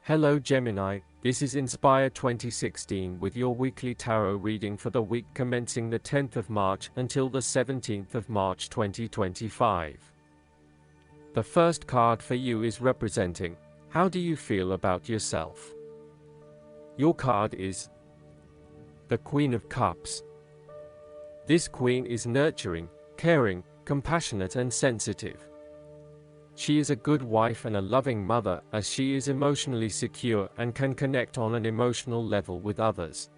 Hello Gemini, this is Inspire 2016 with your weekly tarot reading for the week commencing the 10th of March until the 17th of March 2025. The first card for you is representing, how do you feel about yourself? Your card is the Queen of Cups. This queen is nurturing, caring, compassionate and sensitive. She is a good wife and a loving mother, as she is emotionally secure and can connect on an emotional level with others.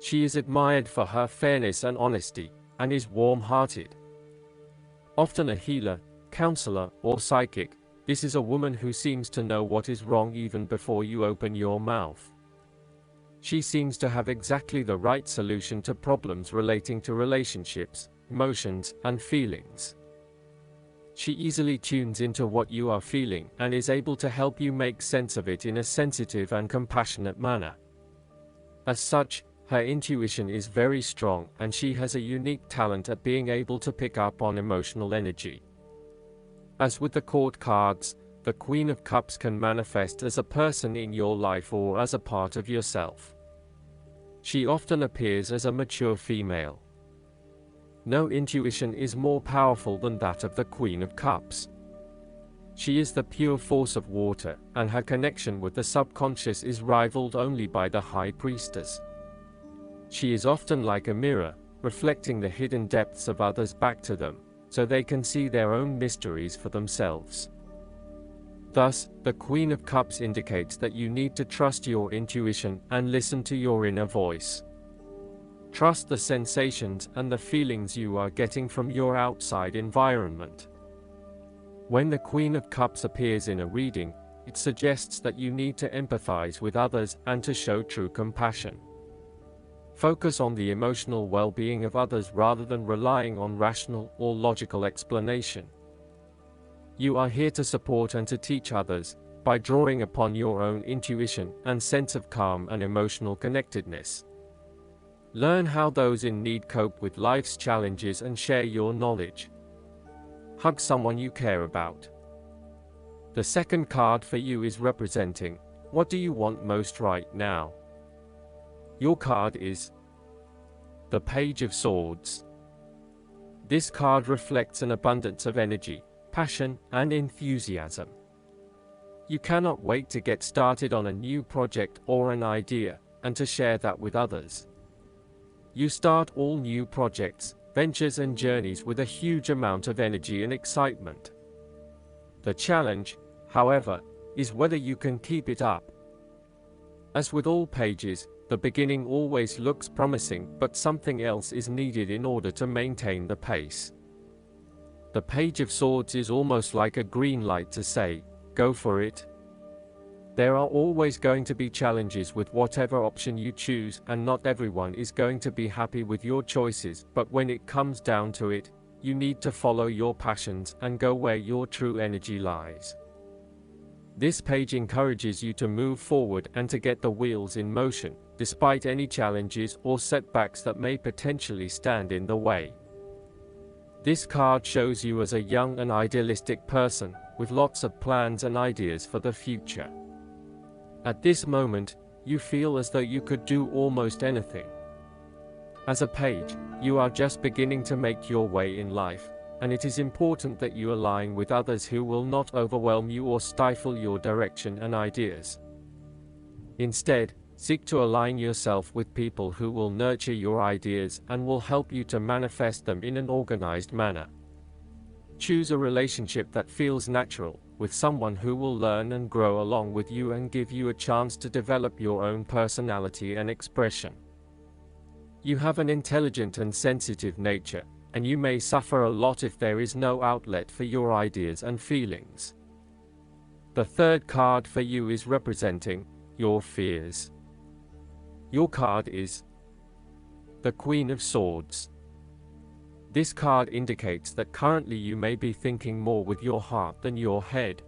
She is admired for her fairness and honesty, and is warm-hearted. Often a healer, counselor, or psychic, this is a woman who seems to know what is wrong even before you open your mouth. She seems to have exactly the right solution to problems relating to relationships, emotions, and feelings. She easily tunes into what you are feeling and is able to help you make sense of it in a sensitive and compassionate manner. As such, her intuition is very strong and she has a unique talent at being able to pick up on emotional energy. As with the court cards, the Queen of Cups can manifest as a person in your life or as a part of yourself. She often appears as a mature female. No intuition is more powerful than that of the Queen of Cups. She is the pure force of water, and her connection with the subconscious is rivaled only by the High Priestess. She is often like a mirror, reflecting the hidden depths of others back to them, so they can see their own mysteries for themselves. Thus, the Queen of Cups indicates that you need to trust your intuition and listen to your inner voice. Trust the sensations and the feelings you are getting from your outside environment. When the Queen of Cups appears in a reading, it suggests that you need to empathize with others and to show true compassion. Focus on the emotional well-being of others rather than relying on rational or logical explanation. You are here to support and to teach others, by drawing upon your own intuition and sense of calm and emotional connectedness. Learn how those in need cope with life's challenges and share your knowledge. Hug someone you care about. The second card for you is representing, what do you want most right now? Your card is the Page of Swords. This card reflects an abundance of energy, passion, and enthusiasm. You cannot wait to get started on a new project or an idea, and to share that with others. You start all new projects, ventures and journeys with a huge amount of energy and excitement. The challenge, however, is whether you can keep it up. As with all pages, the beginning always looks promising, but something else is needed in order to maintain the pace. The Page of Swords is almost like a green light to say, go for it. There are always going to be challenges with whatever option you choose, and not everyone is going to be happy with your choices, but when it comes down to it, you need to follow your passions and go where your true energy lies. This page encourages you to move forward and to get the wheels in motion, despite any challenges or setbacks that may potentially stand in the way. This card shows you as a young and idealistic person, with lots of plans and ideas for the future. At this moment, you feel as though you could do almost anything. As a page, you are just beginning to make your way in life, and it is important that you align with others who will not overwhelm you or stifle your direction and ideas. Instead, seek to align yourself with people who will nurture your ideas and will help you to manifest them in an organized manner. Choose a relationship that feels natural, with someone who will learn and grow along with you and give you a chance to develop your own personality and expression. You have an intelligent and sensitive nature, and you may suffer a lot if there is no outlet for your ideas and feelings. The third card for you is representing your fears. Your card is the Queen of Swords. This card indicates that currently you may be thinking more with your heart than your head.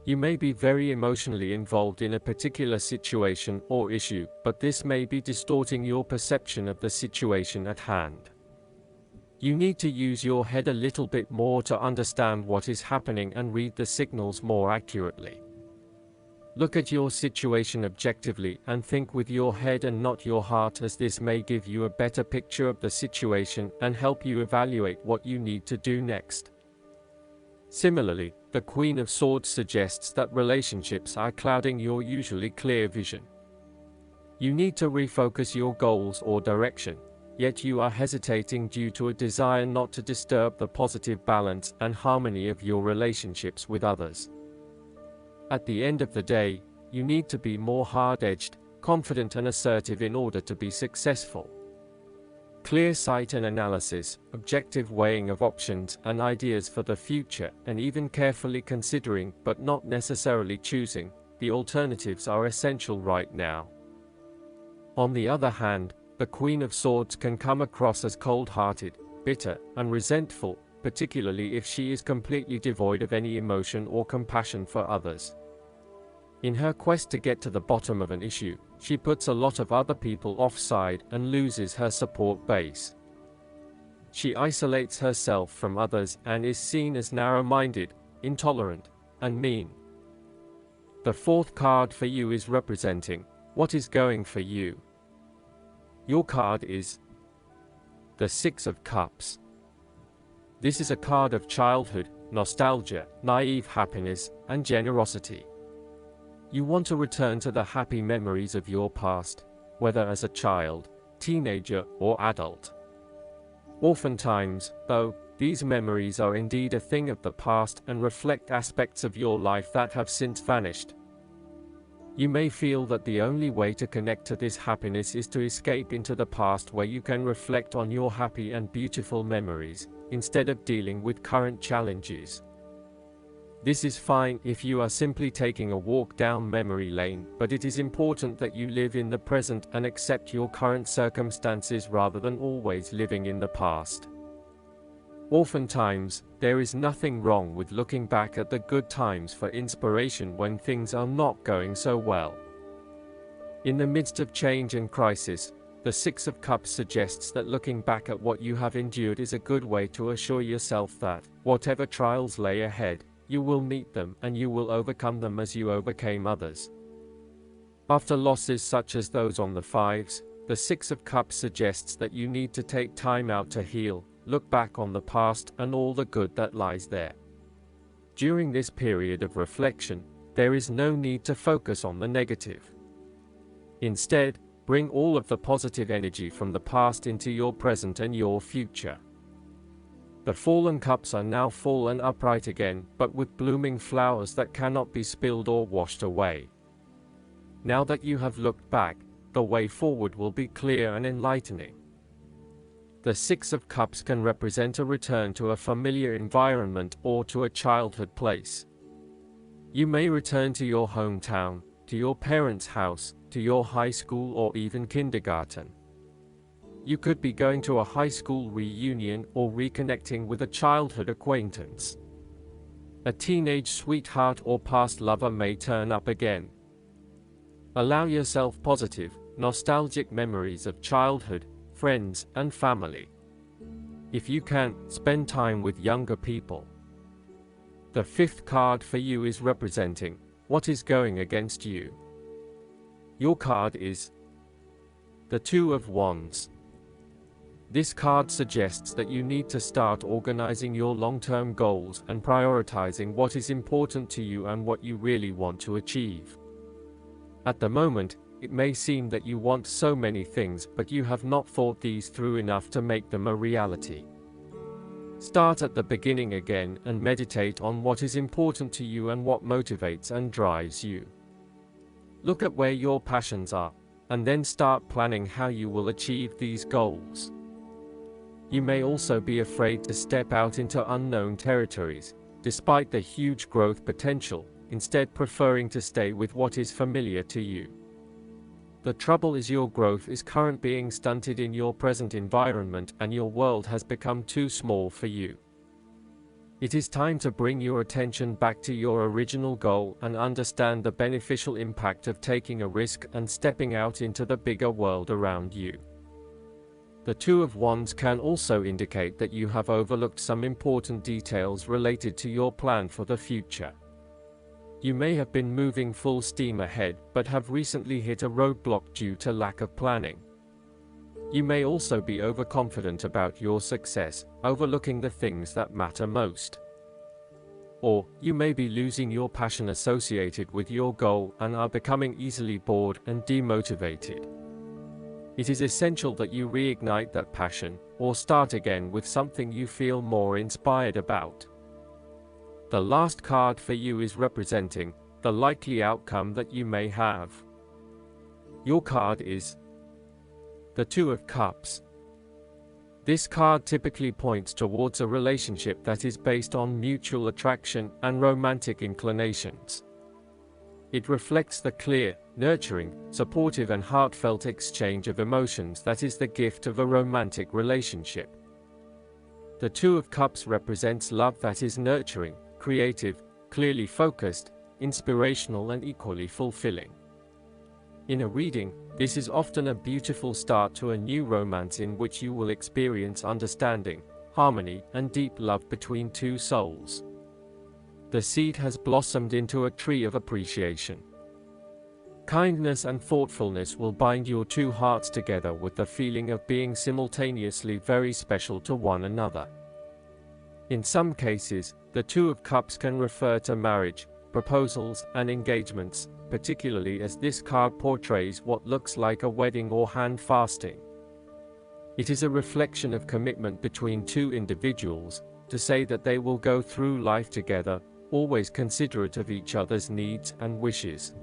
You may be very emotionally involved in a particular situation or issue, but this may be distorting your perception of the situation at hand. You need to use your head a little bit more to understand what is happening and read the signals more accurately. Look at your situation objectively and think with your head and not your heart, as this may give you a better picture of the situation and help you evaluate what you need to do next. Similarly, the Queen of Swords suggests that relationships are clouding your usually clear vision. You need to refocus your goals or direction, yet you are hesitating due to a desire not to disturb the positive balance and harmony of your relationships with others. At the end of the day, you need to be more hard-edged, confident and assertive in order to be successful. Clear sight and analysis, objective weighing of options and ideas for the future, and even carefully considering, but not necessarily choosing, the alternatives are essential right now. On the other hand, the Queen of Swords can come across as cold-hearted, bitter, and resentful, particularly if she is completely devoid of any emotion or compassion for others. In her quest to get to the bottom of an issue, she puts a lot of other people offside and loses her support base. She isolates herself from others and is seen as narrow-minded, intolerant, and mean. The fourth card for you is representing what is going for you. Your card is the Six of Cups. This is a card of childhood, nostalgia, naive happiness, and generosity. You want to return to the happy memories of your past, whether as a child, teenager, or adult. Oftentimes, though, these memories are indeed a thing of the past and reflect aspects of your life that have since vanished. You may feel that the only way to connect to this happiness is to escape into the past, where you can reflect on your happy and beautiful memories, instead of dealing with current challenges. This is fine if you are simply taking a walk down memory lane, but it is important that you live in the present and accept your current circumstances rather than always living in the past. Oftentimes, there is nothing wrong with looking back at the good times for inspiration when things are not going so well. In the midst of change and crisis, the Six of Cups suggests that looking back at what you have endured is a good way to assure yourself that, whatever trials lay ahead, you will meet them and you will overcome them as you overcame others. After losses such as those on the fives, the Six of Cups suggests that you need to take time out to heal, look back on the past and all the good that lies there. During this period of reflection, there is no need to focus on the negative. Instead, bring all of the positive energy from the past into your present and your future. The fallen cups are now full and upright again, but with blooming flowers that cannot be spilled or washed away. Now that you have looked back, the way forward will be clear and enlightening. The Six of Cups can represent a return to a familiar environment or to a childhood place. You may return to your hometown, to your parents' house, to your high school or even kindergarten. You could be going to a high school reunion or reconnecting with a childhood acquaintance. A teenage sweetheart or past lover may turn up again. Allow yourself positive, nostalgic memories of childhood, friends, and family. If you can, spend time with younger people. The fifth card for you is representing what is going against you. Your card is the Two of Wands. This card suggests that you need to start organizing your long-term goals and prioritizing what is important to you and what you really want to achieve. At the moment, it may seem that you want so many things, but you have not thought these through enough to make them a reality. Start at the beginning again and meditate on what is important to you and what motivates and drives you. Look at where your passions are, and then start planning how you will achieve these goals. You may also be afraid to step out into unknown territories, despite the huge growth potential, instead preferring to stay with what is familiar to you. The trouble is your growth is currently being stunted in your present environment and your world has become too small for you. It is time to bring your attention back to your original goal and understand the beneficial impact of taking a risk and stepping out into the bigger world around you. The Two of Wands can also indicate that you have overlooked some important details related to your plan for the future. You may have been moving full steam ahead but have recently hit a roadblock due to lack of planning. You may also be overconfident about your success, overlooking the things that matter most. Or, you may be losing your passion associated with your goal and are becoming easily bored and demotivated. It is essential that you reignite that passion, or start again with something you feel more inspired about. The last card for you is representing the likely outcome that you may have. Your card is the Two of Cups. This card typically points towards a relationship that is based on mutual attraction and romantic inclinations. It reflects the clear, nurturing, supportive and heartfelt exchange of emotions that is the gift of a romantic relationship. The Two of Cups represents love that is nurturing, creative, clearly focused, inspirational and equally fulfilling. In a reading, this is often a beautiful start to a new romance in which you will experience understanding, harmony, and deep love between two souls. The seed has blossomed into a tree of appreciation. Kindness and thoughtfulness will bind your two hearts together with the feeling of being simultaneously very special to one another. In some cases, the Two of Cups can refer to marriage, proposals, and engagements, particularly as this card portrays what looks like a wedding or hand fasting. It is a reflection of commitment between two individuals, to say that they will go through life together, always considerate of each other's needs and wishes.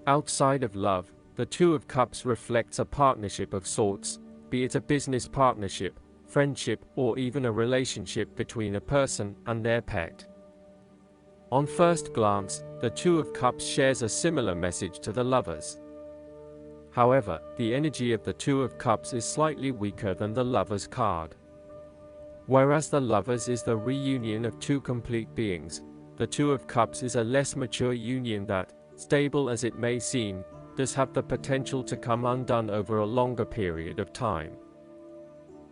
Outside of love, the Two of Cups reflects a partnership of sorts, be it a business partnership, friendship, or even a relationship between a person and their pet. On first glance, the Two of Cups shares a similar message to the Lovers. However, the energy of the Two of Cups is slightly weaker than the Lovers card. Whereas the Lovers is the reunion of two complete beings, the Two of Cups is a less mature union that, stable as it may seem, does have the potential to come undone over a longer period of time.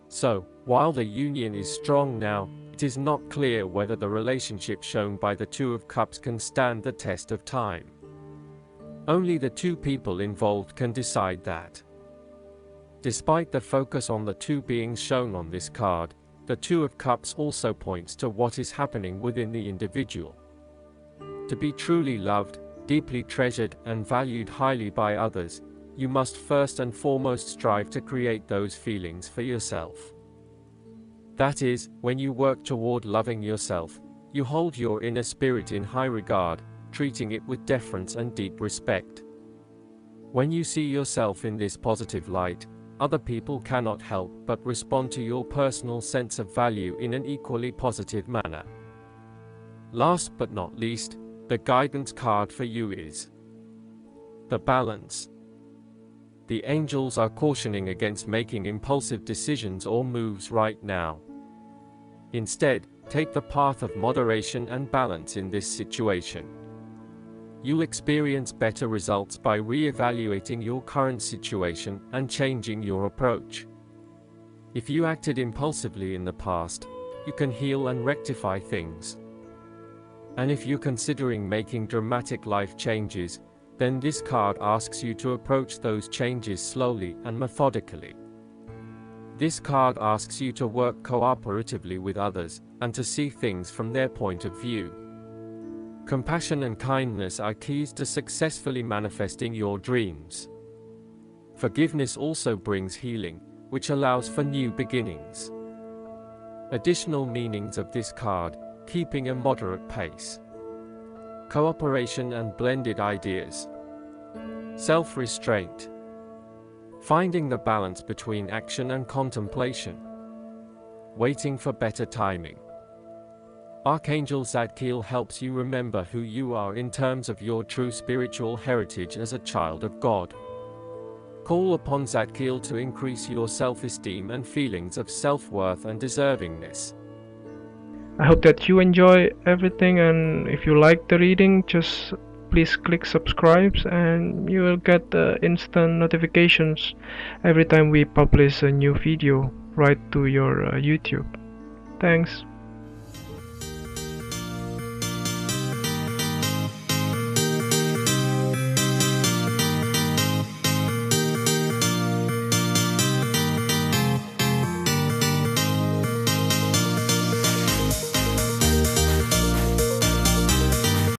So, while the union is strong now, it is not clear whether the relationship shown by the Two of Cups can stand the test of time. Only the two people involved can decide that. Despite the focus on the two beings shown on this card, the Two of Cups also points to what is happening within the individual. To be truly loved, deeply treasured, and valued highly by others, you must first and foremost strive to create those feelings for yourself. That is, when you work toward loving yourself, you hold your inner spirit in high regard, treating it with deference and deep respect. When you see yourself in this positive light, other people cannot help but respond to your personal sense of value in an equally positive manner. Last but not least, the guidance card for you is the Balance. The angels are cautioning against making impulsive decisions or moves right now. Instead, take the path of moderation and balance in this situation. You'll experience better results by re-evaluating your current situation and changing your approach. If you acted impulsively in the past, you can heal and rectify things. And if you're considering making dramatic life changes, then this card asks you to approach those changes slowly and methodically. This card asks you to work cooperatively with others, and to see things from their point of view. Compassion and kindness are keys to successfully manifesting your dreams. Forgiveness also brings healing, which allows for new beginnings. Additional meanings of this card: keeping a moderate pace, cooperation and blended ideas, self-restraint, finding the balance between action and contemplation, waiting for better timing. Archangel Zadkiel helps you remember who you are in terms of your true spiritual heritage as a child of God. Call upon Zadkiel to increase your self-esteem and feelings of self-worth and deservingness. I hope that you enjoy everything, and if you like the reading, just please click subscribe and you will get the instant notifications every time we publish a new video right to your YouTube. Thanks.